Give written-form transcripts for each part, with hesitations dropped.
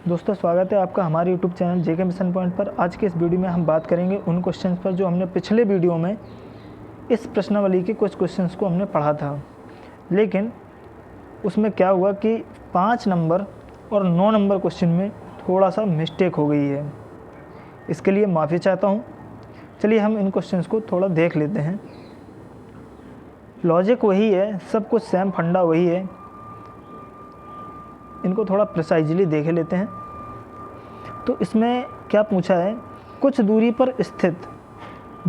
दोस्तों स्वागत है आपका हमारे YouTube चैनल जेके मिशन पॉइंट पर। आज के इस वीडियो में हम बात करेंगे उन क्वेश्चंस पर जो हमने पिछले वीडियो में इस प्रश्नावली के कुछ क्वेश्चंस को हमने पढ़ा था, लेकिन उसमें क्या हुआ कि 5 नंबर और 9 नंबर क्वेश्चन में थोड़ा सा मिस्टेक हो गई है। इसके लिए माफ़ी चाहता हूँ। चलिए हम इन क्वेश्चंस को थोड़ा देख लेते हैं। लॉजिक वही है, सब कुछ सेम फंडा वही है, इनको थोड़ा प्रिसाइजली देख लेते हैं। तो इसमें क्या पूछा है, कुछ दूरी पर स्थित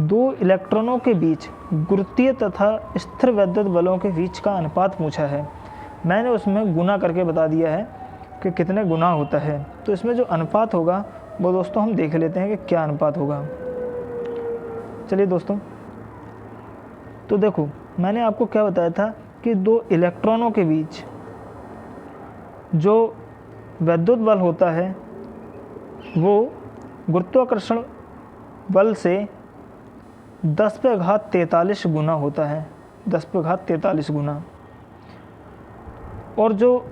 2 इलेक्ट्रॉनों के बीच गुरुत्वीय तथा स्थिर वैद्युत बलों के बीच का अनुपात पूछा है। मैंने उसमें गुना करके बता दिया है कि कितने गुना होता है। तो इसमें जो अनुपात होगा वो दोस्तों हम देख लेते हैं कि क्या अनुपात होगा। चलिए दोस्तों, तो देखो मैंने आपको क्या बताया था कि 2 इलेक्ट्रॉनों के बीच जो वैद्युत बल होता है वो गुरुत्वाकर्षण बल से 10⁻43 गुना होता है, 10⁻43 गुना। और जो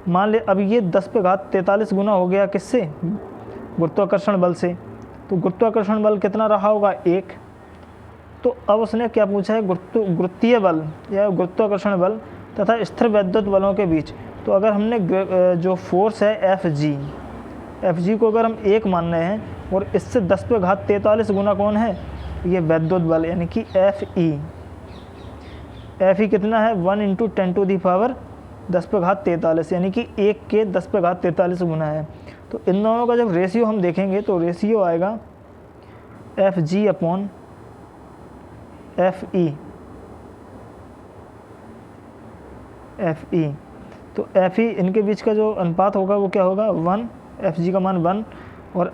मान ले अब ये 10⁻43 गुना हो गया किससे, गुरुत्वाकर्षण बल से। तो गुरुत्वाकर्षण बल कितना रहा होगा, 1। तो अब उसने क्या पूछा है, गुरुत्वीय बल या गुरुत्वाकर्षण बल तथा स्थिर वैद्युत बलों के बीच। तो अगर हमने जो फोर्स है एफ जी को अगर हम 1 मान रहे हैं और इससे 10⁻43 गुना कौन है, ये वैद्युत बल यानी कि एफ ई कितना है, 1 × 10⁻10⁻43 यानी कि 1 के 10⁻43 गुना है। तो इन दोनों का जब रेशियो हम देखेंगे तो रेशियो आएगा F G upon F E. तो एफ ई इनके बीच का जो अनुपात होगा वो क्या होगा, 1। एफ जी का मान 1 और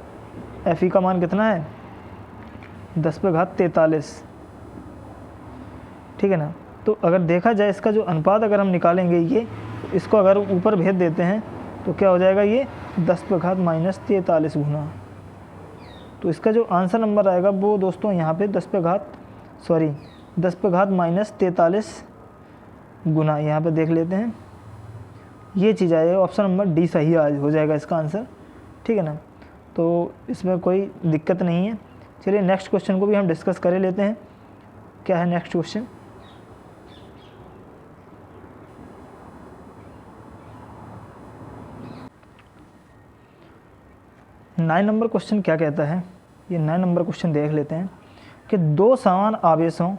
एफ ई का मान कितना है, 10⁻43। ठीक है ना। तो अगर देखा जाए इसका जो अनुपात अगर हम निकालेंगे ये, इसको अगर ऊपर भेज देते हैं तो क्या हो जाएगा, ये 10⁻−43 गुना। तो इसका जो आंसर नंबर आएगा वो दोस्तों यहाँ पे 10⁻−43 गुना यहाँ पे देख लेते हैं। ये चीज़ आएगा, ऑप्शन नंबर डी सही हो जाएगा इसका आंसर। ठीक है ना। तो इसमें कोई दिक्कत नहीं है। चलिए नेक्स्ट क्वेश्चन को भी हम डिस्कस कर लेते हैं। क्या है next question, nine number question क्या कहता है, ये 9 नंबर क्वेश्चन देख लेते हैं कि 2 समान आवेशों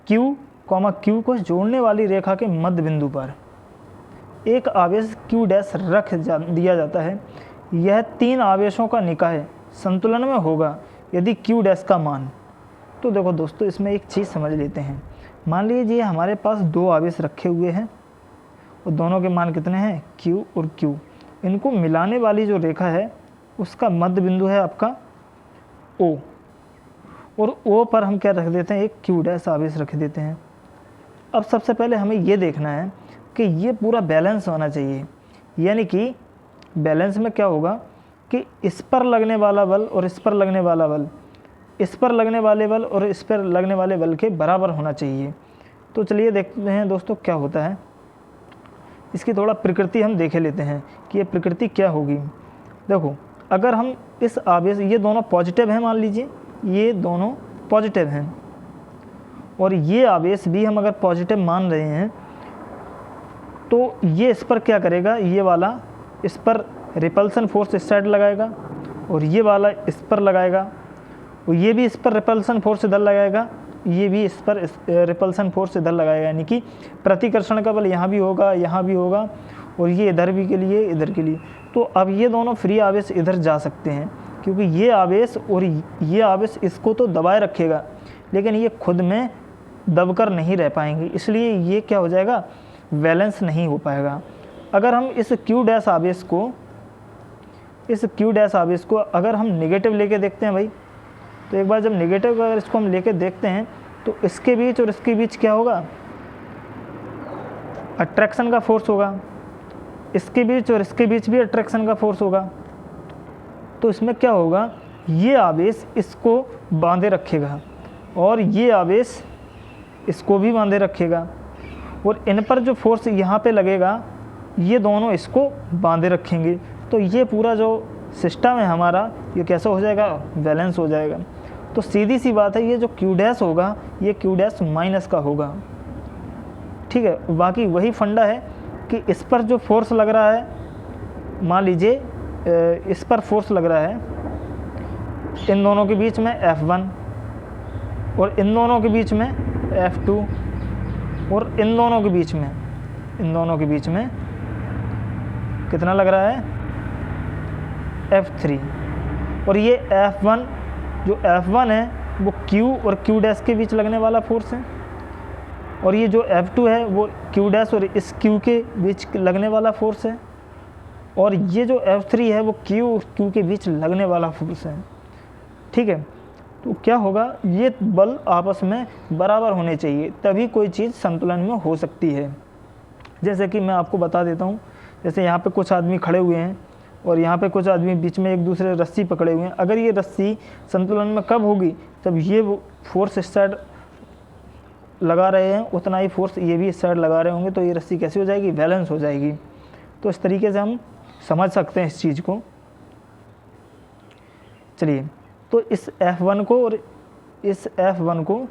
Q, Q को जोड़ने वाली रेखा के मध्य बिंदु पर एक आवेश Q डैश रख दिया जाता है। यह 3 आवेशों का निकाय संतुलन में होगा यदि Q डैश का मान। तो देखो दोस्तों, इसमें एक चीज़ समझ लेते हैं। मान लीजिए हमारे पास 2 आवेश रखे हुए हैं और दोनों के मान कितने हैं, Q और Q। इनको मिलाने वाली जो रेखा है उसका मध्य बिंदु है आपका O, और O पर हम क्या रख देते हैं, एक Q डैश आवेश रख देते हैं। अब सबसे पहले हमें ये देखना है कि ये पूरा बैलेंस होना चाहिए। यानी कि बैलेंस में क्या होगा कि इस पर लगने वाला बल और इस पर लगने वाला बल, इस पर लगने वाले बल और इस पर लगने वाले बल के बराबर होना चाहिए। तो चलिए देखते हैं दोस्तों क्या होता है। इसकी थोड़ा प्रकृति हम देख लेते हैं कि ये प्रकृति क्या होगी। देखो, अगर हम इस आवेश, ये दोनों पॉजिटिव हैं, मान लीजिए ये दोनों पॉजिटिव हैं और ये आवेश भी हम अगर पॉजिटिव मान रहे हैं, तो ये इस पर क्या करेगा, ये वाला इस पर रिपल्सन फोर्स इस साइड लगाएगा और ये वाला इस पर लगाएगा, और ये भी इस पर रिपल्सन फोर्स इधर लगाएगा, ये भी इस पर रिपल्सन फोर्स इधर लगाएगा। यानी कि प्रतिकर्षण का बल यहाँ भी होगा, यहाँ भी होगा, और ये इधर भी के लिए, इधर के लिए। तो अब ये दोनों फ्री आवेश इधर जा सकते हैं, क्योंकि ये आवेश और ये आवेश इसको तो दबाए रखेगा, लेकिन ये खुद में दबकर नहीं रह पाएंगे, इसलिए ये क्या हो जाएगा, बैलेंस नहीं हो पाएगा। अगर हम इस Q डैश आवेश को अगर हम नेगेटिव लेके देखते हैं भाई, तो एक बार जब नेगेटिव अगर इसको हम लेके देखते हैं तो इसके बीच और इसके बीच क्या होगा, अट्रैक्शन का फोर्स होगा। इसके बीच और इसके बीच भी अट्रैक्शन का फोर्स होगा। तो इसमें क्या होगा, ये आवेश इसको बांधे रखेगा और ये आवेश इसको भी बांधे रखेगा, और इन पर जो फोर्स यहाँ पे लगेगा ये दोनों इसको बांधे रखेंगे। तो ये पूरा जो सिस्टम है हमारा ये कैसा हो जाएगा, बैलेंस हो जाएगा। तो सीधी सी बात है, ये जो क्यू डैश होगा ये क्यू डैश माइनस का होगा, ठीक है। बाकी वही फंडा है कि इस पर जो फोर्स लग रहा है, मान लीजिए इस पर फोर्स लग रहा है इन दोनों के बीच में F1 और इन दोनों के बीच में F2 और इन दोनों के बीच में कितना लग रहा है, F3। और ये F1 जो F1 है वो Q और Q डैश के बीच लगने वाला फोर्स है, और ये जो F2 है वो Q डैश और इस Q के बीच लगने वाला फोर्स है, और ये जो F3 है वो Q और Q के बीच लगने वाला फोर्स है, ठीक है। तो क्या होगा, ये बल आपस में बराबर होने चाहिए, तभी कोई चीज़ संतुलन में हो सकती है। जैसे कि मैं आपको बता देता हूँ, जैसे यहाँ पे कुछ आदमी खड़े हुए हैं और यहाँ पे कुछ आदमी बीच में एक दूसरे रस्सी पकड़े हुए हैं। अगर ये रस्सी संतुलन में कब होगी, जब ये फोर्स इस साइड लगा रहे हैं उतना ही फोर्स ये भी इस साइड लगा रहे होंगे, तो ये रस्सी कैसी हो जाएगी, बैलेंस हो जाएगी। तो इस तरीके से हम समझ सकते हैं इस चीज़ को। चलिए, तो इस F1 को और इस F1 को,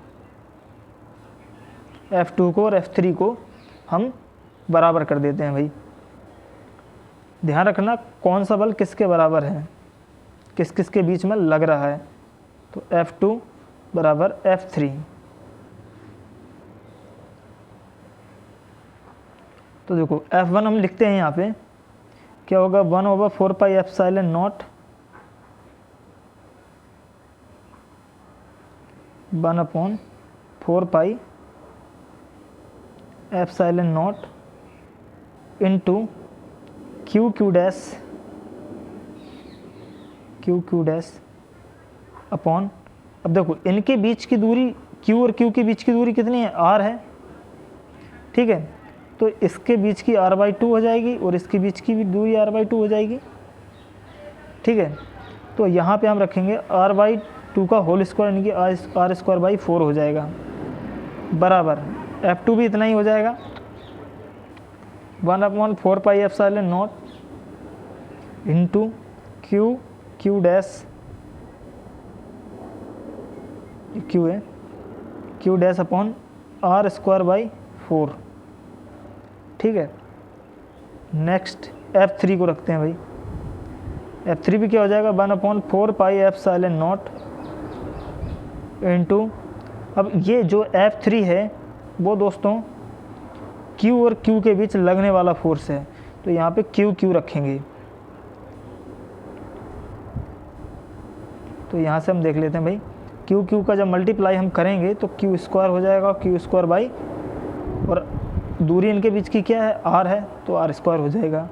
F2 को और F3 को हम बराबर कर देते हैं भाई। ध्यान रखना कौन सा बल किसके बराबर है, किस किस के बीच में लग रहा है। तो F2 बराबर F3। तो देखो F1 हम लिखते हैं यहाँ पे, क्या होगा, 1/4 pi epsilon not 1/4 pi epsilon not into Q dash upon, अब देखो इनके बीच की दूरी, Q और Q के बीच की दूरी कितनी है, R है, ठीक है। तो इसके बीच की R/2 हो जाएगी और इसके बीच की भी दूरी R/2 हो जाएगी, ठीक है। तो यहाँ पे हम रखेंगे R/2 का होल स्क्वायर यानी कि R²/4 हो जाएगा, बराबर F2 भी इतना ही हो जाएगा, 1/4 pi epsilon not into Q dash, Q है, क्यू डैश अपॉन R²/4, ठीक है। नेक्स्ट F3 को रखते हैं भाई। F3 भी क्या हो जाएगा, 1/4 पाई एप्सिलॉन नॉट इंटू, अब ये जो F3 है वो दोस्तों Q और Q के बीच लगने वाला फोर्स है, तो यहाँ पे Q रखेंगे। तो यहाँ से हम देख लेते हैं भाई, Q का जब मल्टीप्लाई हम करेंगे तो Q² हो जाएगा, Q² और दूरी इनके बीच की क्या है, R है, तो R² हो जाएगा।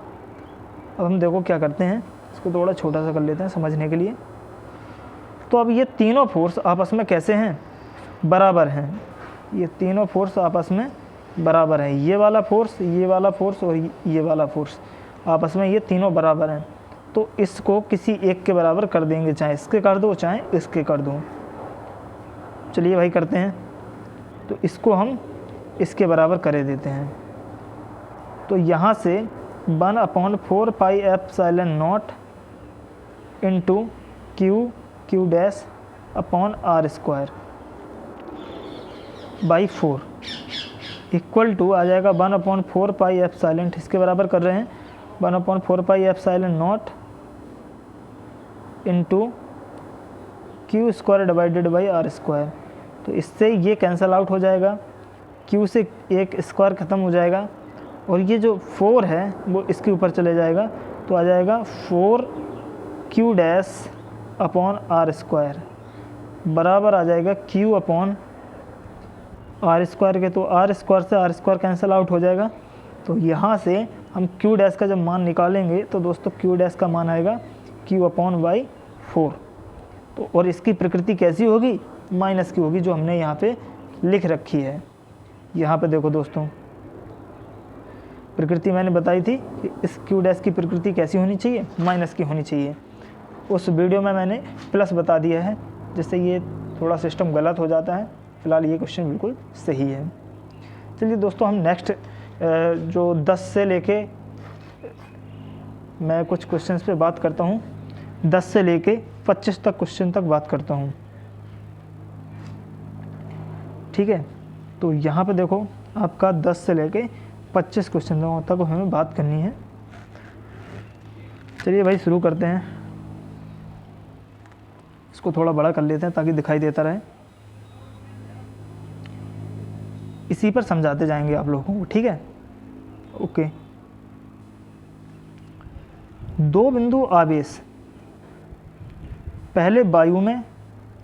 अब हम देखो क्या करते हैं, इसको थोड़ा छोटा सा कर लेते हैं समझने के लिए। तो अब ये तीनों फोर्स आपस में कैसे हैं, बराबर हैं। ये तीनों फोर्स आपस में बराबर हैं, ये वाला फोर्स, ये वाला फोर्स और ये वाला फोर्स आपस में ये तीनों बराबर हैं। तो इसको किसी एक के बराबर कर देंगे, चाहे इसके कर दो चाहे इसके कर दो। चलिए भाई करते हैं। तो इसको हम इसके बराबर कर देते हैं। तो यहाँ से 1/4 pi epsilon not into Q dash upon R²/4 equal to आ जाएगा 1/4 पाई एप्सिलॉन, इसके बराबर कर रहे हैं, 1/4 pi epsilon not into Q² R²। तो इससे ये कैंसल आउट हो जाएगा, Q से एक स्क्वायर ख़त्म हो जाएगा और ये जो 4 है वो इसके ऊपर चले जाएगा, तो आ जाएगा 4Q डैश अपॉन R² बराबर आ जाएगा Q अपॉन R² के। तो R² से R² कैंसिल आउट हो जाएगा। तो यहाँ से हम Q डैश का जब मान निकालेंगे तो दोस्तों Q डैश का मान आएगा Q/4। तो और इसकी प्रकृति कैसी होगी, माइनस की होगी, जो हमने यहाँ पे लिख रखी है। यहाँ पे देखो दोस्तों, प्रकृति मैंने बताई थी कि इस Q डैश की प्रकृति कैसी होनी चाहिए, माइनस की होनी चाहिए। उस वीडियो में मैंने प्लस बता दिया है, जिससे ये थोड़ा सिस्टम गलत हो जाता है। फिलहाल ये क्वेश्चन बिल्कुल सही है। चलिए दोस्तों, हम नेक्स्ट जो 10 से लेके मैं कुछ क्वेश्चंस पे बात करता हूँ, 10 से लेके 25 तक क्वेश्चन तक बात करता हूँ, ठीक है। तो यहाँ पे देखो आपका 10 से लेके 25 क्वेश्चन तक हमें बात करनी है। चलिए भाई शुरू करते हैं। इसको थोड़ा बड़ा कर लेते हैं ताकि दिखाई देता रहे, इसी पर समझाते जाएंगे आप लोगों को, ठीक है। ओके, दो बिंदु आवेश पहले वायु में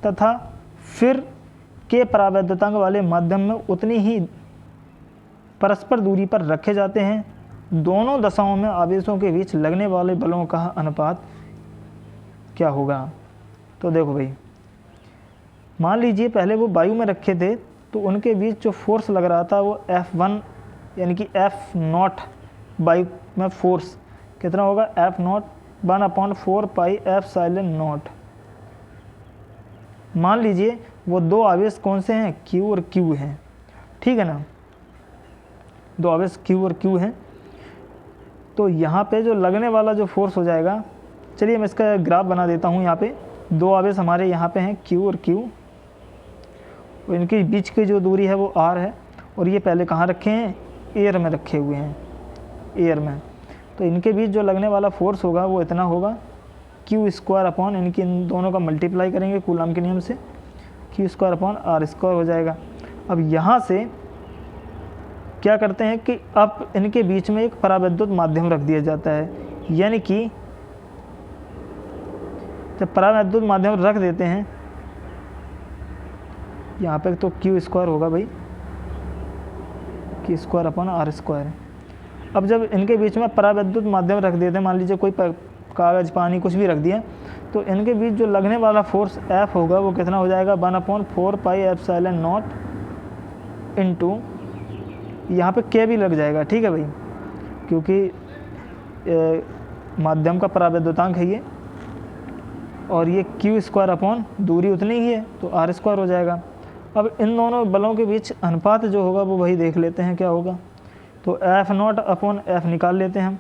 तथा फिर के परावैद्युतांक वाले माध्यम में उतनी ही परस्पर दूरी पर रखे जाते हैं। दोनों दशाओं में आवेशों के बीच लगने वाले बलों का अनुपात क्या होगा। तो देखो भाई, मान लीजिए पहले वो वायु में रखे थे तो उनके बीच जो फोर्स लग रहा था वो F1 यानी कि F0 वायु में फोर्स कितना होगा, F0 1/4 पाई एप्सिलॉन0। मान लीजिए वो दो आवेश कौन से हैं, Q और Q हैं, ठीक है ना। दो आवेश Q और Q हैं। तो यहाँ पे जो लगने वाला जो फोर्स हो जाएगा, चलिए मैं इसका ग्राफ बना देता हूँ। यहाँ पे दो आवेश हमारे यहाँ पे हैं Q और Q, और इनके बीच की जो दूरी है वो R है, और ये पहले कहाँ रखे हैं, एयर में रखे हुए हैं, एयर में। तो इनके बीच जो लगने वाला फोर्स होगा वो इतना होगा, Q² अपॉन इनकी इन दोनों का मल्टीप्लाई करेंगे कूलम के नियम से, Q² अपॉन R² हो जाएगा। अब यहाँ से क्या करते हैं कि अब इनके बीच में एक परावैद्युत माध्यम रख दिया जाता है, यानी कि जब परावैद्युत माध्यम रख देते हैं यहाँ पे तो Q² होगा भाई, Q² अपॉन R²। अब जब इनके बीच में परावैद्युत माध्यम रख देते हैं, मान लीजिए कोई कागज़ पानी कुछ भी रख दिया, तो इनके बीच जो लगने वाला फोर्स F होगा वो कितना हो जाएगा, 1/4 पाई एप्सिलॉन0 इंटू यहाँ पे K भी लग जाएगा, ठीक है भाई, क्योंकि माध्यम का परावैद्युतांक है ये, और ये Q² अपॉन दूरी उतनी ही है तो R² हो जाएगा। अब इन दोनों बलों के बीच अनुपात जो होगा वो वही देख लेते हैं क्या होगा। तो F0 अपॉन F निकाल लेते हैं हम,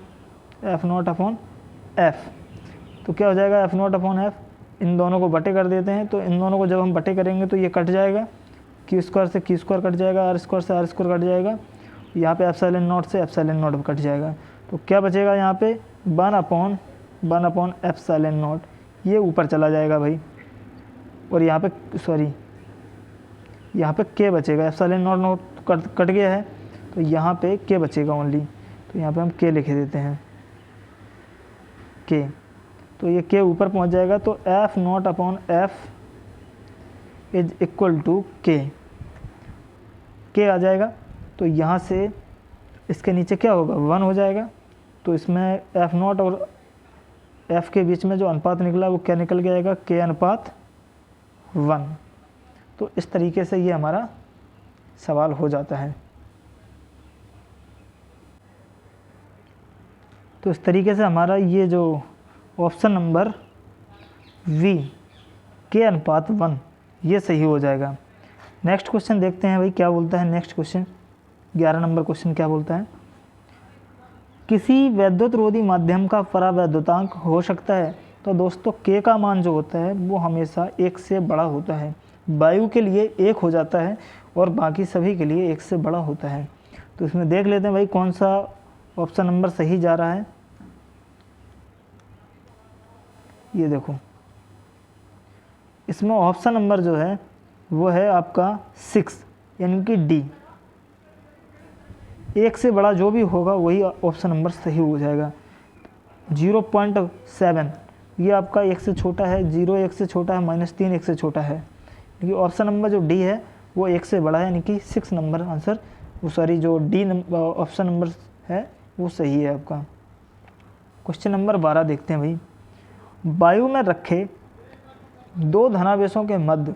F0 अपॉन F। तो क्या हो जाएगा, F0 अपॉन F, इन दोनों को बटे कर देते हैं। तो इन दोनों को जब हम बटे करेंगे तो ये कट जाएगा, Q² से Q² कट जाएगा, R² से R² कट जाएगा, यहाँ पे एप्सिलॉन0 से एप्सिलॉन0 कट जाएगा। तो क्या बचेगा यहाँ पे, 1/1 एप्सिलॉन0, ये ऊपर चला जाएगा भाई, और यहाँ पे सॉरी यहाँ पे K बचेगा, एप्सिलॉन0 कट गया है तो यहाँ पे K बचेगा ओनली, तो यहाँ पे हम K लिख देते हैं, K। तो ये K ऊपर पहुँच जाएगा, तो F0 upon F is equal to K आ जाएगा। तो यहाँ से इसके नीचे क्या होगा, 1 हो जाएगा। तो इसमें F0 और F के बीच में जो अनुपात निकला वो क्या निकल जाएगा, K/1। तो इस तरीके से ये हमारा सवाल हो जाता है। तो इस तरीके से हमारा ये जो ऑप्शन नंबर V K/1 ये सही हो जाएगा। नेक्स्ट क्वेश्चन देखते हैं भाई क्या बोलता है। नेक्स्ट क्वेश्चन 11 नंबर क्वेश्चन क्या बोलता है, किसी वैद्युत रोधी माध्यम का परावैद्युतांक हो सकता है। तो दोस्तों K का मान जो होता है वो हमेशा 1 से बड़ा होता है। वायु के लिए 1 हो जाता है और बाकी सभी के लिए 1 से बड़ा होता है। तो इसमें देख लेते हैं भाई कौन सा ऑप्शन नंबर सही जा रहा है। ये देखो, इसमें ऑप्शन नंबर जो है वो है आपका 6 यानी कि D। 1 से बड़ा जो भी होगा वही ऑप्शन नंबर सही हो जाएगा। 0.7 ये आपका 1 से छोटा है, 0 1 से छोटा है, -3 1 से छोटा है। क्योंकि ऑप्शन नंबर जो डी है वो 1 से बड़ा है, यानी कि 6 नंबर आंसर, वो सॉरी जो डी ऑप्शन नंबर है वो सही है आपका। क्वेश्चन नंबर 12 देखते हैं भाई। वायु में रखे दो धनावेशों के मध्य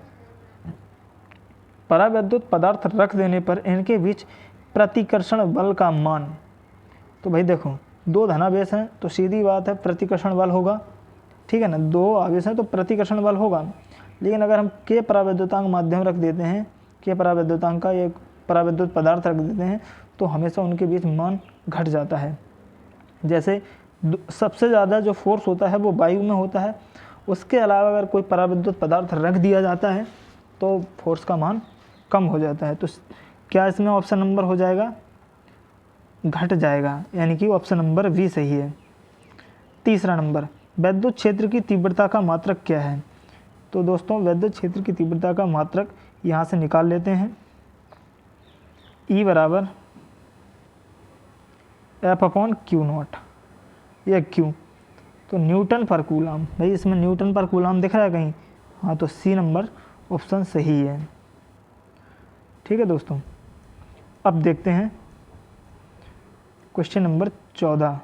परावैद्युत पदार्थ रख देने पर इनके बीच प्रतिकर्षण बल का मान। तो भाई देखो, दो धनावेश हैं तो सीधी बात है प्रतिकर्षण बल होगा, ठीक है ना। दो आवेश हैं तो प्रतिकर्षण बल होगा। लेकिन अगर हम K परावैद्युतांक माध्यम रख देते हैं, K परावैद्युतांक का एक परावैद्युत पदार्थ रख देते हैं तो हमेशा उनके बीच मान घट जाता है। जैसे सबसे ज़्यादा जो फोर्स होता है वो वायु में होता है। उसके अलावा अगर कोई पराविद्युत पदार्थ रख दिया जाता है तो फोर्स का मान कम हो जाता है। तो क्या इसमें ऑप्शन नंबर हो जाएगा, घट जाएगा, यानी कि ऑप्शन नंबर बी सही है। तीसरा नंबर, विद्युत क्षेत्र की तीव्रता का मात्रक क्या है? तो दोस्तों विद्युत क्षेत्र की तीव्रता का मात्रक यहाँ से निकाल लेते हैं। E बराबर F/Q0 या Q, तो न्यूटन पर कूलाम। भाई इसमें न्यूटन पर कूलाम दिख रहा है कहीं? हाँ, तो सी नंबर ऑप्शन सही है। ठीक है दोस्तों, अब देखते हैं क्वेश्चन नंबर 14।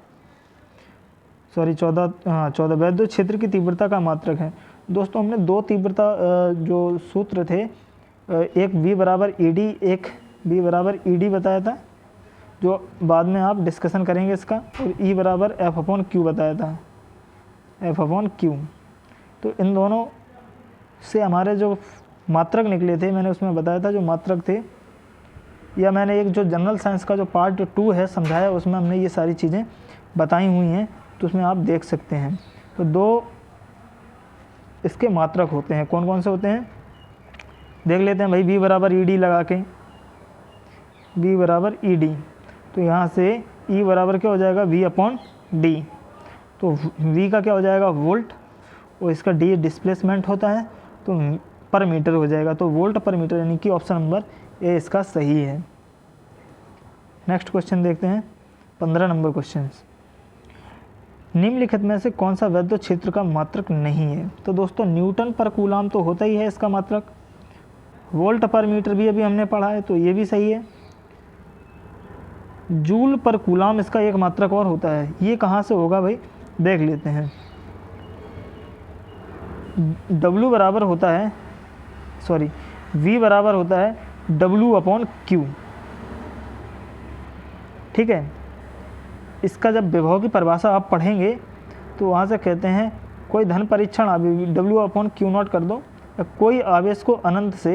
14 विद्युत क्षेत्र की तीव्रता का मात्रक है। दोस्तों हमने दो तीव्रता जो सूत्र थे, एक V बराबर ED, एक V बराबर ED बताया था, जो बाद में आप डिस्कशन करेंगे इसका, और E बराबर F/Q बताया था, F/Q। तो इन दोनों से हमारे जो मात्रक निकले थे, मैंने उसमें बताया था जो मात्रक थे, या मैंने एक जो जनरल साइंस का जो पार्ट 2 है समझाया, उसमें हमने ये सारी चीज़ें बताई हुई हैं, तो उसमें आप देख सकते हैं। तो दो इसके मात्रक होते हैं, कौन कौन से होते हैं देख लेते हैं भाई। V बराबर ED लगा के, V बराबर ED, तो यहाँ से E बराबर क्या हो जाएगा, V/D। तो V का क्या हो जाएगा, वोल्ट, और इसका D डिस्प्लेसमेंट होता है, तो पर मीटर हो जाएगा, तो वोल्ट पर मीटर, यानी कि ऑप्शन नंबर ए इसका सही है। नेक्स्ट क्वेश्चन देखते हैं, 15 नंबर क्वेश्चन। निम्नलिखित में से कौन सा विद्युत क्षेत्र का मात्रक नहीं है? तो दोस्तों न्यूटन पर कूलाम तो होता ही है इसका मात्रक, वोल्ट पर मीटर भी अभी हमने पढ़ा है, तो ये भी सही है। जूल पर कूलाम इसका एक मात्रक और होता है, ये कहाँ से होगा भाई, देख लेते हैं। W बराबर होता है, V बराबर होता है W/Q। ठीक है, इसका जब विभव की परिभाषा आप पढ़ेंगे तो वहाँ से कहते हैं कोई धन परीक्षण आवेश W/Q0 कर दो, या कोई आवेश को अनंत से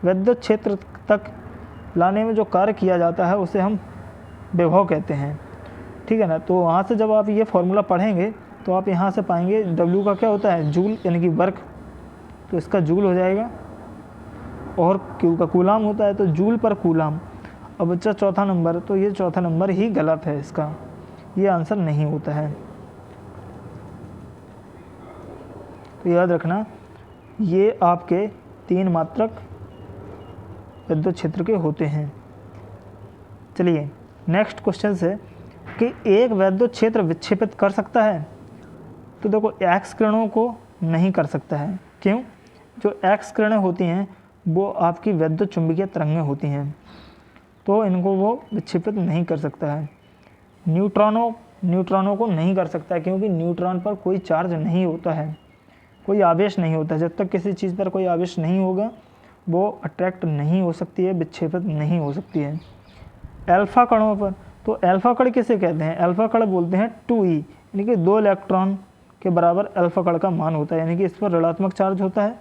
विद्युत क्षेत्र तक लाने में जो कार्य किया जाता है उसे हम विभव कहते हैं। ठीक है ना, तो वहाँ से जब आप ये फॉर्मूला पढ़ेंगे तो आप यहाँ से पाएंगे W का क्या होता है, जूल, यानी कि वर्क, तो इसका जूल हो जाएगा, और Q का कूलाम होता है, तो जूल पर कूलाम। अब बच्चा चौथा नंबर, तो ये चौथा नंबर ही गलत है, इसका ये आंसर नहीं होता है। तो याद रखना, ये आपके 3 मात्रक विद्युत क्षेत्र के होते हैं। चलिए नेक्स्ट क्वेश्चन है कि एक विद्युत क्षेत्र विक्षेपित कर सकता है? तो देखो एक्स किरणों को नहीं कर सकता है। क्यों? जो एक्स किरणें होती हैं वो आपकी विद्युत चुंबकीय तरंगें होती हैं, तो इनको वो विक्षेपित नहीं कर सकता है। न्यूट्रॉनों को नहीं कर सकता है, क्योंकि न्यूट्रॉन पर कोई चार्ज नहीं होता है, कोई आवेश नहीं होता है। जब तक किसी चीज़ पर कोई आवेश नहीं होगा वो अट्रैक्ट नहीं हो सकती है, विक्षेपित नहीं हो सकती है। अल्फा कणों पर, तो अल्फा कण किसे कहते हैं? अल्फा कण बोलते हैं 2e, यानी कि 2 इलेक्ट्रॉन के बराबर अल्फा कण का मान होता है, यानी कि इस पर ऋणात्मक चार्ज होता है,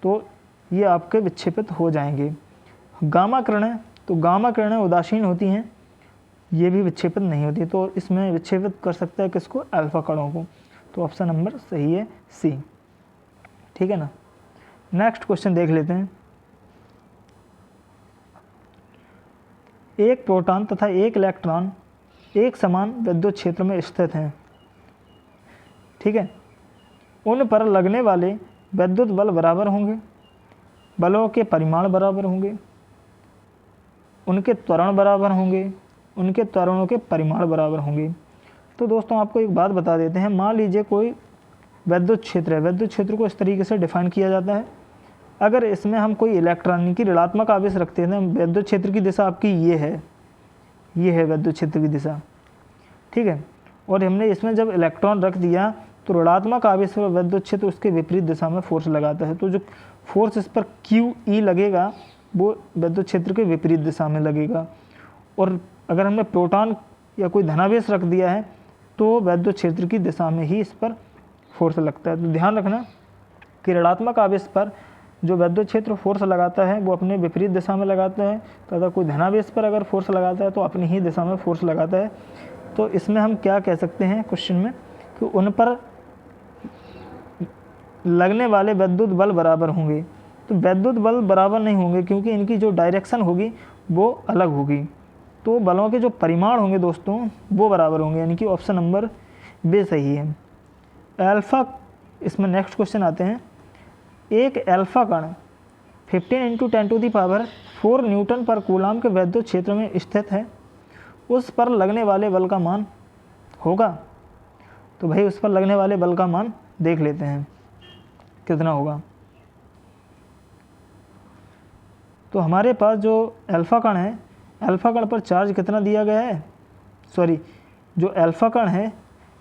तो ये आपके विक्षेपित हो जाएंगे। गामा किरणें, तो गामा किरणें उदासीन होती हैं, ये भी विक्षेपित नहीं होती, तो इसमें विक्षेपित कर सकता है किसको? अल्फा कणों को। तो ऑप्शन नंबर सही है सी। ठीक है ना, नेक्स्ट क्वेश्चन देख लेते हैं। एक प्रोटॉन तथा एक इलेक्ट्रॉन एक समान विद्युत क्षेत्र में स्थित हैं। ठीक है, उन पर लगने वाले विद्युत बल बराबर होंगे, बलों के परिमाण बराबर होंगे, उनके त्वरण बराबर होंगे, उनके त्वरणों के परिमाण बराबर होंगे। तो दोस्तों आपको एक बात बता देते हैं, मान लीजिए कोई विद्युत क्षेत्र है, विद्युत क्षेत्र को इस तरीके से डिफाइन किया जाता है। अगर इसमें हम कोई इलेक्ट्रॉन की ऋणात्मक आवेश रखते हैं, विद्युत क्षेत्र की दिशा आपकी ये है विद्युत क्षेत्र की दिशा। ठीक है, और हमने इसमें जब इलेक्ट्रॉन रख दिया तो ऋणात्मक आवेश पर विद्युत क्षेत्र उसके विपरीत दिशा में फोर्स लगाता है, तो जो फोर्स इस पर QE लगेगा वो विद्युत क्षेत्र के विपरीत दिशा में लगेगा। और अगर हमने प्रोटॉन या कोई धनावेश रख दिया है तो विद्युत क्षेत्र की दिशा में ही इस पर फोर्स लगता है। तो ध्यान रखना कि ऋणात्मक आवेश पर जो विद्युत क्षेत्र फोर्स लगाता है वो अपने विपरीत दिशा में लगाता है, तथा कोई धनावेश पर अगर फोर्स लगाता है तो अपनी ही दिशा में फोर्स लगाता है। तो इसमें हम क्या कह सकते हैं क्वेश्चन में कि उन पर लगने वाले विद्युत बल बराबर होंगे। तो विद्युत बल बराबर नहीं होंगे क्योंकि इनकी जो डायरेक्शन होगी वो अलग होगी। तो बलों के जो परिमाण होंगे दोस्तों वो बराबर होंगे, यानी कि ऑप्शन नंबर बी सही है। अल्फा, इसमें नेक्स्ट क्वेश्चन आते हैं। एक अल्फा कण 15 × 10⁴ न्यूटन पर कूलाम के विद्युत क्षेत्र में स्थित है, उस पर लगने वाले बल का मान होगा। तो भाई उस पर लगने वाले बल का मान देख लेते हैं कितना होगा। तो हमारे पास जो अल्फा कण है, अल्फा कण पर चार्ज कितना दिया गया है, सॉरी जो अल्फा कण है,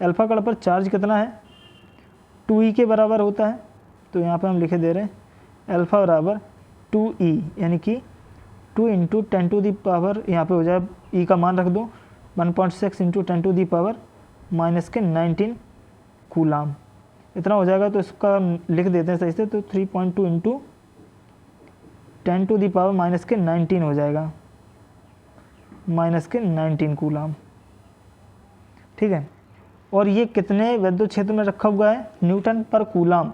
अल्फा कण पर चार्ज कितना है, 2e के बराबर होता है। तो यहाँ पे हम लिखे दे रहे हैं अल्फा बराबर 2e, यानी कि 2 × 10⁻, यहाँ पे हो जाए e का मान रख दो 1.6 × 10⁻⁻19 कूलाम, इतना हो जाएगा। तो इसका लिख देते हैं सही से, तो 3.2 × 10⁻⁻19 हो जाएगा, -19 कूलाम, ठीक है। और ये कितने विद्युत क्षेत्र में रखा हुआ है, न्यूटन पर कूलाम,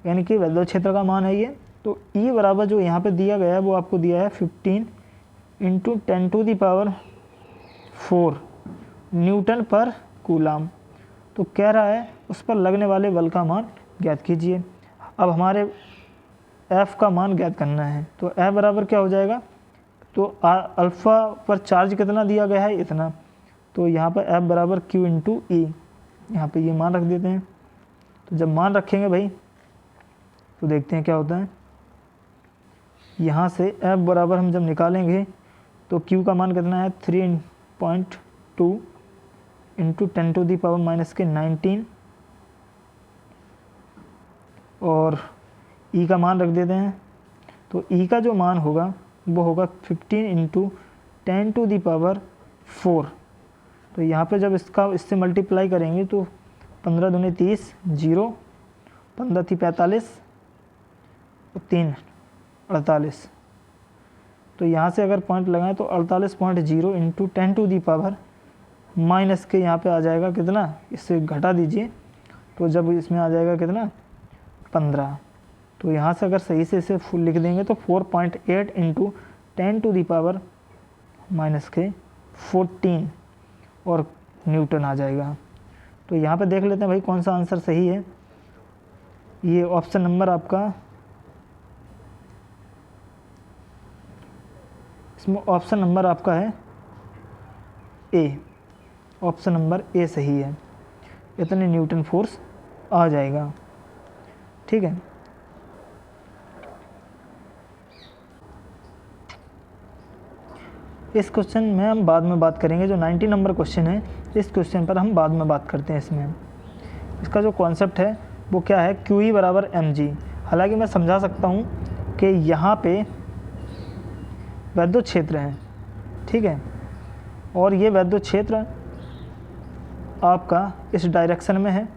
यानी कि विद्युत क्षेत्र का मान है ये। तो E बराबर जो यहाँ पे दिया गया है वो आपको दिया है 15 × 10⁴ न्यूटन पर कूलाम। तो कह रहा है उस पर लगने वाले बल का मान ज्ञात कीजिए। अब हमारे F का मान ज्ञात करना है। तो F बराबर क्या हो जाएगा, तो अल्फ़ा पर चार्ज कितना दिया गया है, इतना। तो यहाँ पर F बराबर Q × E, यहाँ पे ये मान रख देते हैं। तो जब मान रखेंगे भाई तो देखते हैं क्या होता है। यहाँ से F बराबर हम जब निकालेंगे तो Q का मान कितना है, 3.2 × 10⁻⁻19 और E का मान रख देते हैं। तो E का जो मान होगा वो होगा 15 × 10⁴। तो यहाँ पे जब इससे मल्टीप्लाई करेंगे तो 15 दूनी 30, 0, 15 थी 45 और 3 48। तो यहाँ से अगर पॉइंट लगाएं तो 48.0 × 10⁻⁻, माइनस के यहाँ पे आ जाएगा कितना, इससे घटा दीजिए तो जब इसमें आ जाएगा कितना 15। तो यहाँ से अगर सही से इसे फुल लिख देंगे तो 4.8 × 10⁻⁻14 और न्यूटन आ जाएगा। तो यहाँ पे देख लेते हैं भाई कौन सा आंसर सही है। ये ऑप्शन नंबर आपका, इसमें ऑप्शन नंबर आपका है ए, ऑप्शन नंबर ए सही है, इतने न्यूटन फोर्स आ जाएगा, ठीक है। इस क्वेश्चन में हम बाद में बात करेंगे, जो 90 नंबर क्वेश्चन है इस क्वेश्चन पर हम बाद में बात करते हैं। इसमें इसका जो कॉन्सेप्ट है वो क्या है, QE बराबर mg। हालांकि मैं समझा सकता हूँ कि यहाँ पे विद्युत क्षेत्र है, ठीक है, और ये विद्युत क्षेत्र आपका इस डायरेक्शन में है,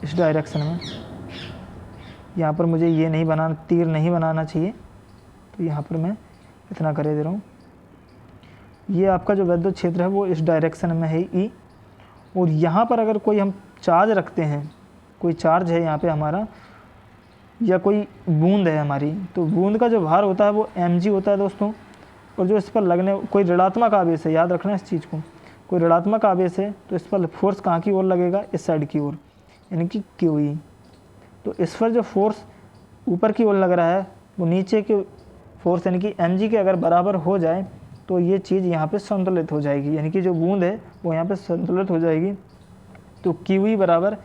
इस डायरेक्शन में। यहाँ पर मुझे ये नहीं बनाना, तीर नहीं बनाना चाहिए, तो यहाँ पर मैं इतना करे दे रहा हूँ। ये आपका जो विद्युत क्षेत्र है वो इस डायरेक्शन में है E, और यहाँ पर अगर कोई हम चार्ज रखते हैं, कोई चार्ज है यहाँ पे हमारा, या कोई बूंद है हमारी, तो बूंद का जो भार होता है वो mg होता है दोस्तों। और जो इस पर लगने, कोई ऋणात्मक आवेश है, याद रखना इस चीज़ को, कोई ऋणात्मक आवेश है तो इस पर फोर्स कहाँ की ओर लगेगा, इस साइड की ओर, यानी कि QE। तो इस पर जो फोर्स ऊपर की ओर लग रहा है वो नीचे के फोर्स यानी कि mg के अगर बराबर हो जाए तो ये चीज़ यहाँ पे संतुलित हो जाएगी, यानी कि जो बूंद है वो यहाँ पे संतुलित हो जाएगी। तो QE बराबर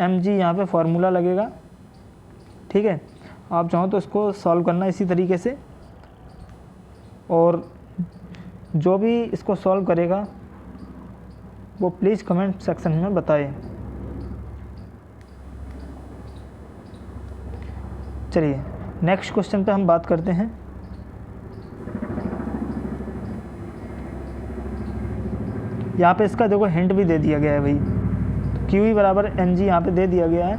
mg यहाँ पे फार्मूला लगेगा, ठीक है। आप चाहो तो इसको सॉल्व करना इसी तरीके से, और जो भी इसको सॉल्व करेगा वो प्लीज़ कमेंट सेक्शन में बताएं। चलिए नेक्स्ट क्वेश्चन पे हम बात करते हैं। यहाँ पे इसका देखो हिंट भी दे दिया गया है भाई, तो QE बराबर mg यहाँ पे दे दिया गया है,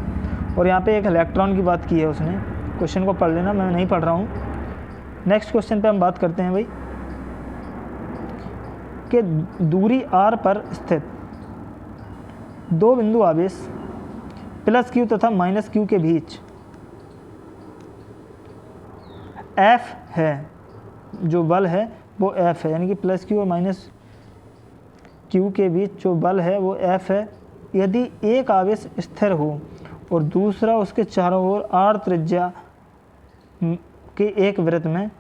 और यहाँ पे एक इलेक्ट्रॉन की बात की है उसने। क्वेश्चन को पढ़ लेना, मैं नहीं पढ़ रहा हूँ। नेक्स्ट क्वेश्चन पे हम बात करते हैं भाई के दूरी r पर स्थित दो बिंदु आवेश प्लस q तथा माइनस q के बीच F है, जो बल है वो F है, यानी कि प्लस q और माइनस q के बीच जो बल है वो F है। यदि एक आवेश स्थिर हो और दूसरा उसके चारों ओर r त्रिज्या के एक वृत्त में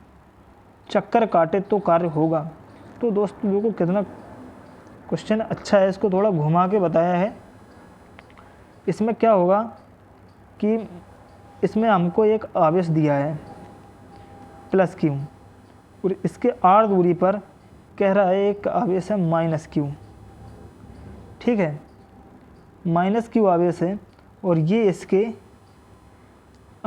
चक्कर काटे तो कार्य होगा। तो दोस्तों देखो कितना क्वेश्चन अच्छा है, इसको थोड़ा घुमा के बताया है। इसमें क्या होगा कि इसमें हमको एक आवेश दिया है प्लस q और इसके r दूरी पर कह रहा है एक आवेश है माइनस q। ठीक है, माइनस q आवेश है और ये इसके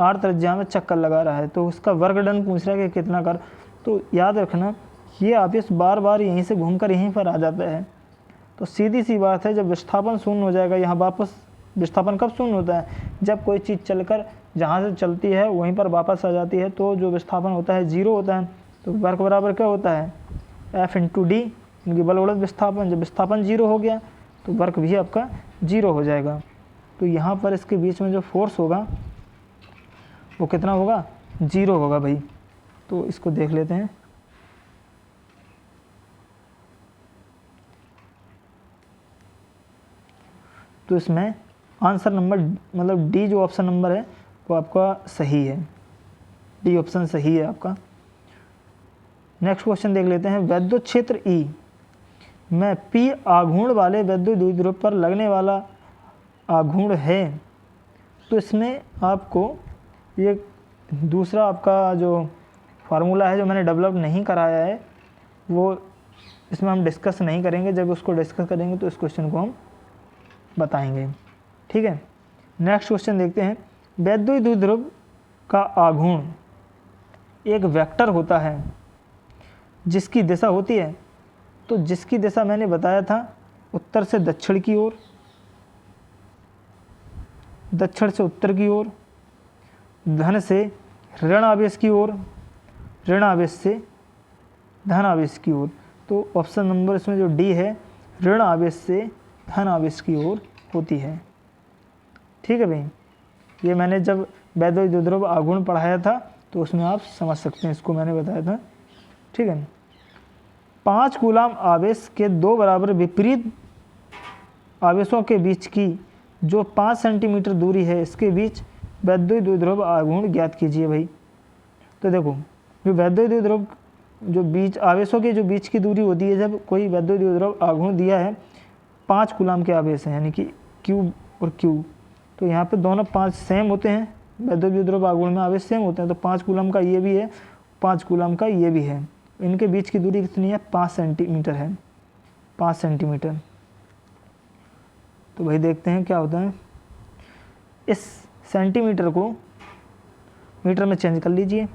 r त्रिज्या में चक्कर लगा रहा है, तो उसका वर्क डन पूछ रहा है कि कितना कर। तो याद रखना ये आवेश बार बार यहीं से घूमकर यहीं पर आ जाता है। तो सीधी सी बात है, जब विस्थापन शून्य हो जाएगा, यहाँ वापस विस्थापन कब शून्य होता है? जब कोई चीज़ चलकर जहाँ से चलती है वहीं पर वापस आ जाती है, तो जो विस्थापन होता है जीरो होता है। तो वर्क बराबर क्या होता है? F इंटू डी, इनकी बल उलट विस्थापन। जब विस्थापन जीरो हो गया तो वर्क भी आपका जीरो हो जाएगा। तो यहाँ पर इसके बीच में जो फोर्स होगा वो कितना होगा? जीरो होगा भाई। तो इसको देख लेते हैं। तो इसमें आंसर नंबर मतलब डी जो ऑप्शन नंबर है वो आपका सही है, डी ऑप्शन सही है आपका। नेक्स्ट क्वेश्चन देख लेते हैं। विद्युत क्षेत्र E में P आघूर्ण वाले विद्युत द्विध्रुव पर लगने वाला आघूर्ण है। तो इसमें आपको ये दूसरा आपका जो फार्मूला है जो मैंने डेवलप नहीं कराया है वो इसमें हम डिस्कस नहीं करेंगे। जब उसको डिस्कस करेंगे तो इस क्वेश्चन को हम बताएंगे। ठीक है, नेक्स्ट क्वेश्चन देखते हैं। विद्युत द्विध्रुव का आघूर्ण एक वेक्टर होता है जिसकी दिशा होती है, तो जिसकी दिशा मैंने बताया था उत्तर से दक्षिण की ओर, दक्षिण से उत्तर की ओर, धन से ऋण आवेश की ओर, ऋण आवेश से धन आवेश की ओर। तो ऑप्शन नंबर इसमें जो डी है ऋण आवेश से धन आवेश की ओर होती है। ठीक है भाई, ये मैंने जब विद्युत द्विध्रुव आघूर्ण पढ़ाया था तो उसमें आप समझ सकते हैं, इसको मैंने बताया था। ठीक है, 5 कूलाम आवेश के दो बराबर विपरीत आवेशों के बीच की जो 5 सेंटीमीटर दूरी है इसके बीच विद्युत द्विध्रुव आघूर्ण ज्ञात कीजिए भाई। तो देखो जो विद्युत द्विध्रुव जो बीच आवेशों के जो बीच की दूरी होती है, जब कोई विद्युत द्विध्रुव आघूर्ण दिया है 5 कूलाम के आवेश हैं यानी कि Q और Q, तो यहाँ पे दोनों 5 सेम होते हैं, विद्युत द्विध्रुव आघूर्ण में आवेश सेम होते हैं। तो 5 कूलाम का ये भी है, 5 कूलाम का ये भी है, इनके बीच की दूरी कितनी है? 5 सेंटीमीटर है, 5 सेंटीमीटर। तो भाई देखते हैं क्या होता है। इस सेंटीमीटर को मीटर में चेंज कर लीजिए,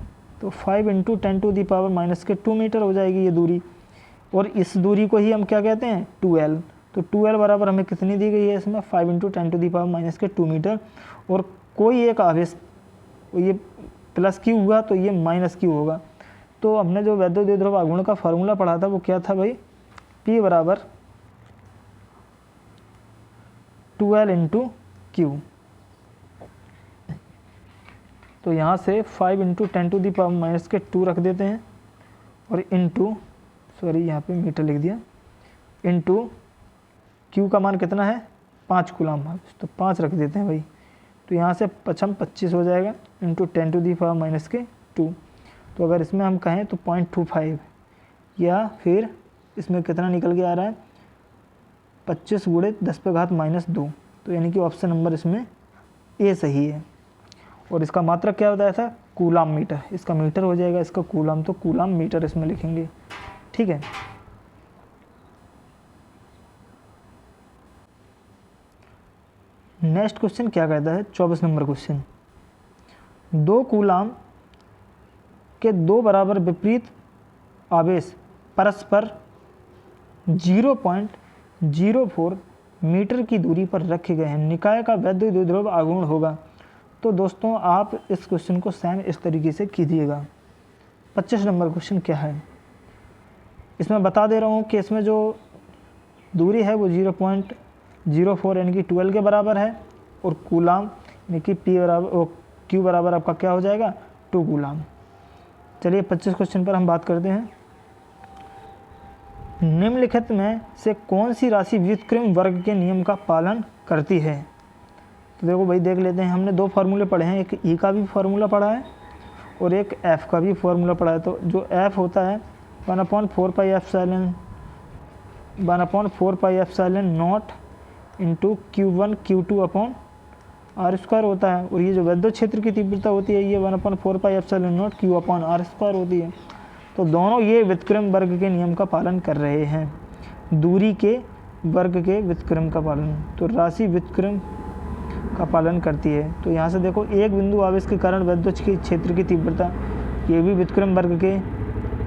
तो 5 × 10⁻⁻² मीटर हो जाएगी ये दूरी। और इस दूरी को ही हम क्या कहते हैं? 2L। तो 2L बराबर हमें कितनी दी गई है इसमें? 5 × 10⁻⁻² मीटर। और कोई एक आवेश, ये प्लस Q हुआ तो ये माइनस Q होगा। तो हमने जो विद्युत द्विध्रुव आघूर्ण का फार्मूला पढ़ा था वो क्या था भाई? P बराबर 2L × Q। तो यहाँ से 5 × 10⁻⁻² रख देते हैं और इंटू, सॉरी यहाँ पे मीटर लिख दिया, इंटू Q का मान कितना है? 5 कूलाम, तो 5 रख देते हैं भाई। तो यहाँ से 5 25 हो जाएगा इंटू 10⁻⁻²। तो अगर इसमें हम कहें तो 0.25, या फिर इसमें कितना निकल के आ रहा है? 25 × 10⁻−2। तो यानी कि ऑप्शन नंबर इसमें ए सही है। और इसका मात्रक क्या बताया था? Coulomb metre. इसका मीटर हो जाएगा, इसका कूलाम, तो कूलाम मीटर इसमें लिखेंगे। ठीक है, नेक्स्ट क्वेश्चन क्या कहता है? 24 नंबर क्वेश्चन। 2 कूलाम के दो बराबर विपरीत आवेश परस्पर 0.04 मीटर की दूरी पर रखे गए हैं, निकाय का विद्युत द्विध्रुव आघूर्ण होगा। तो दोस्तों आप इस क्वेश्चन को सेम इस तरीके से कीजिएगा। 25 नंबर क्वेश्चन क्या है? इसमें बता दे रहा हूँ कि इसमें जो दूरी है वो 0.04 यानी कि 12 के बराबर है, और कूलाम यानी कि Q बराबर आपका क्या हो जाएगा 2 कूलाम। चलिए 25 क्वेश्चन पर हम बात करते हैं। निम्नलिखित में से कौन सी राशि व्युत्क्रम वर्ग के नियम का पालन करती है? तो देखो भाई, देख लेते हैं। हमने 2 फार्मूले पढ़े हैं, एक ई का भी फार्मूला पढ़ा है और एक एफ का भी फार्मूला पढ़ा है। तो जो एफ होता है 1/4 pi epsilon not into Q1 Q2 upon R square होता है, और ये जो विद्युत क्षेत्र की तीव्रता होती है ये 1/4 pi epsilon not Q upon R square होती है। तो दोनों ये व्युत्क्रम वर्ग के नियम का पालन कर रहे हैं, दूरी के वर्ग के व्युत्क्रम का पालन। तो राशि व्युत्क्रम का पालन करती है। तो यहाँ से देखो, एक बिंदु आवेश के कारण विद्युत क्षेत्र की तीव्रता, ये भी व्युत्क्रम वर्ग के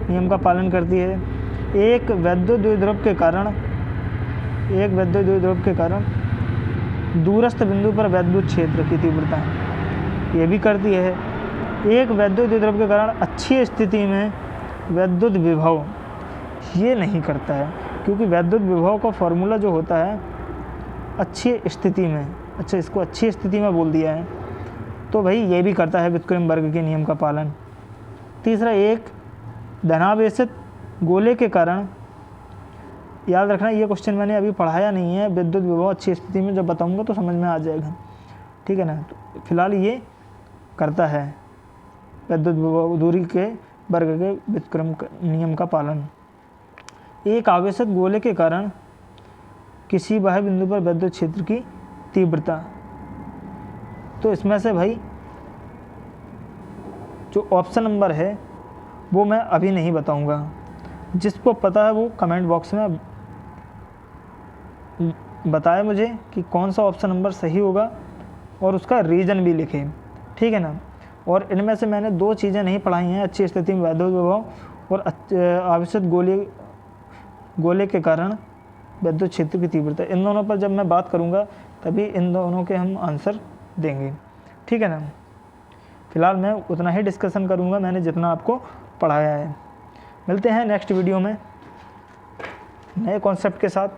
नियम का पालन करती है। एक वैद्युत द्विध्रुव के कारण दूरस्थ बिंदु पर विद्युत क्षेत्र की तीव्रता, ये भी करती है। एक वैद्युत द्विध्रुव के कारण अच्छी स्थिति में विद्युत विभव, ये नहीं करता है, क्योंकि विद्युत विभव का फॉर्मूला जो होता है अच्छी स्थिति में, अच्छा इसको अच्छी स्थिति में बोल दिया है, तो भाई ये भी करता है व्युत्क्रम वर्ग के नियम का पालन। तीसरा, एक धनावेशित गोले के कारण, याद रखना ये क्वेश्चन मैंने अभी पढ़ाया नहीं है, विद्युत विभव अच्छी स्थिति में जब बताऊंगा तो समझ में आ जाएगा, ठीक है ना। तो फिलहाल ये करता है विद्युत विभव दूरी के वर्ग के व्युत्क्रम नियम का पालन। एक आवेशित गोले के कारण किसी बाह्य बिंदु पर विद्युत क्षेत्र की तीव्रता, तो इसमें से भाई जो ऑप्शन नंबर है वो मैं अभी नहीं बताऊंगा, जिसको पता है वो कमेंट बॉक्स में बताए मुझे कि कौन सा ऑप्शन नंबर सही होगा और उसका रीज़न भी लिखे, ठीक है ना। और इनमें से मैंने 2 चीज़ें नहीं पढ़ाई हैं, अच्छी स्थिति में विद्युत विभव और आवेशित गोले के कारण विद्युत क्षेत्र की तीव्रता। इन दोनों पर जब मैं बात करूंगा तभी इन दोनों के हम आंसर देंगे, ठीक है ना। फिलहाल मैं उतना ही डिस्कशन करूंगा मैंने जितना आपको पढ़ाया है। मिलते हैं नेक्स्ट वीडियो में नए कॉन्सेप्ट के साथ,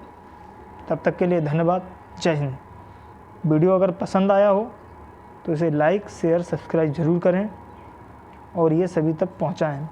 तब तक के लिए धन्यवाद, जय हिंद। वीडियो अगर पसंद आया हो तो इसे लाइक शेयर सब्सक्राइब ज़रूर करें और ये सभी तक पहुँचाएँ।